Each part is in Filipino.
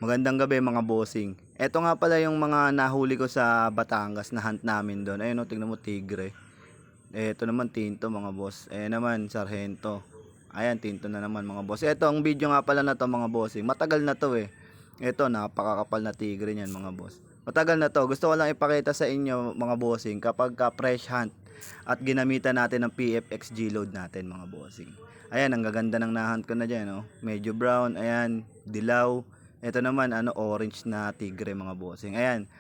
Magandang gabi mga bossing. Eto nga pala yung mga nahuli ko sa Batangas na hunt namin doon. Ayun o, tingnan mo tigre. Eto naman tinto mga boss. Ayan naman sarhento. Ayan tinto na naman mga boss. Eto ang video nga pala na to mga bossing. Matagal na to eh. Eto napakakapal na tigre niyan mga boss. Matagal na to. Gusto ko lang ipakita sa inyo mga bossing kapag ka fresh hunt at ginamitan natin ng PFXG load natin mga bossing. Ayan ang gaganda ng nahunt ko na dyan. Oh. Medyo brown. Ayan dilaw. Ito naman orange na tigre mga bossing. Ayan,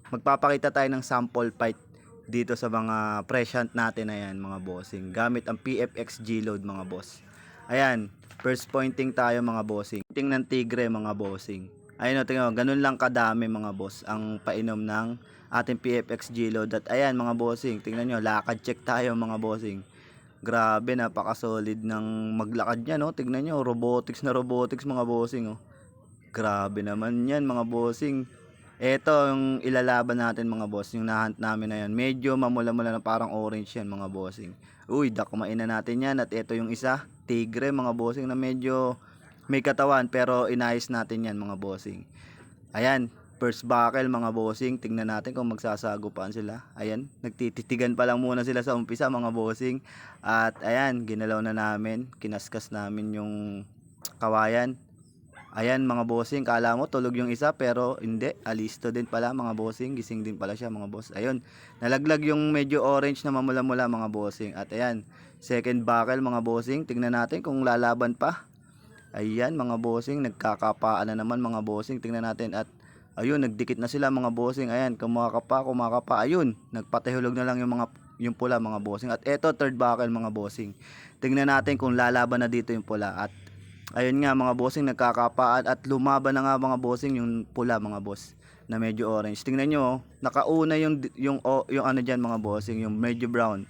magpapakita tayo ng sample fight dito sa mga fresh hunt natin ayan mga bossing. Gamit ang PFXG load mga boss. Ayan, first pointing tayo mga bossing. Pointing ng tigre mga bossing. Ayun o, tingnan mo, ganun lang kadami mga boss ang painom ng ating PFXG load. At ayan mga bossing, tingnan nyo, lakad check tayo mga bossing. Grabe, napaka-solid ng maglakad niya no. Tingnan nyo, robotics na robotics mga bossing oh. Grabe naman yan mga bossing. Ito yung ilalaban natin mga boss. Yung nahunt namin na yan. Medyo mamula-mula na parang orange yan mga bossing. Uy, dakmain na natin yan. At ito yung isa, tigre mga bossing na medyo may katawan. Pero inayos natin yan mga bossing. Ayan, first buckle mga bossing. Tingnan natin kung magsasagupaan sila. Ayan, nagtititigan pa lang muna sila sa umpisa mga bossing. At ayan, ginalaw na namin. Kinaskas namin yung kawayan. Ayan mga bossing, kala mo tulog yung isa pero hindi, alisto din pala mga bossing, gising din pala siya mga boss. Ayun, nalaglag yung medyo orange na mamula-mula mga bossing. At ayan, second buckle mga bossing, tingnan natin kung lalaban pa. Ayan mga bossing, nagkakapaan na naman mga bossing, tingnan natin. At ayun, nagdikit na sila mga bossing. Ayan, kumakapa. Ayun, nagpatihulog na lang yung pula mga bossing. At eto third buckle mga bossing. Tingnan natin kung lalaban na dito yung pula. At ayun nga mga bossing, nagkakapaan at lumaban na nga mga bossing yung pula mga boss na medyo orange. Tingnan nyo, nakauna yung ano dyan mga bossing, yung medyo brown.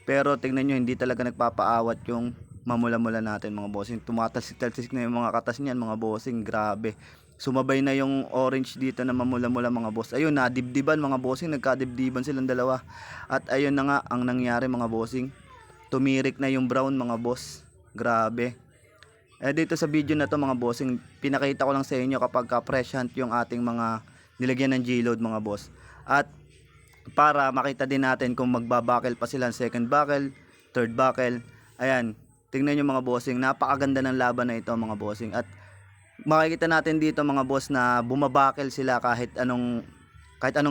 Pero tingnan nyo, hindi talaga nagpapaawat yung mamula-mula natin mga bossing. Tumatasik-tasik na yung mga katas niyan mga bossing, grabe. Sumabay na yung orange dito na mamula-mula mga boss. Ayun, nadibdiban mga bossing, nagkadibdiban silang dalawa. At ayun na nga ang nangyari mga bossing. Tumirik na yung brown mga boss. Grabe. Dito sa video na to mga bossing, pinakita ko lang sa inyo kapag fresh hunt yung ating mga nilagyan ng G-load mga boss. At para makita din natin kung magbabakel pa sila second buckle, third buckle. Ayan, tingnan nyo mga bossing, napakaganda ng laban na ito mga bossing. At makikita natin dito mga boss na bumabakel sila kahit anong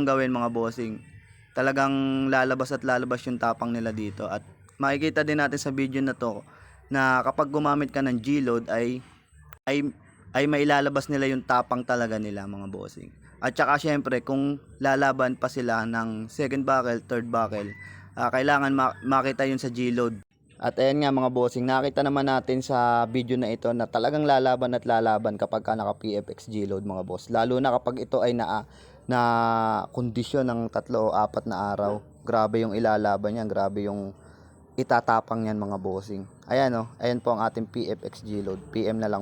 gawin mga bossing. Talagang lalabas at lalabas yung tapang nila dito. At makikita din natin sa video na to na kapag gumamit ka ng G-load ay mailalabas nila yung tapang talaga nila mga bossing. At saka syempre kung lalaban pa sila ng second buckle, third buckle, kailangan makita yun sa G-load. At ayan nga mga bossing, nakita naman natin sa video na ito na talagang lalaban at lalaban kapag ka naka PFX G-load mga boss. Lalo na kapag ito ay na kondisyon ng 3 o 4 na araw. Grabe yung ilalaban niyan, grabe yung itatapang yan mga bossing. Ayan ayan po ang ating PFXG load. PM na lang.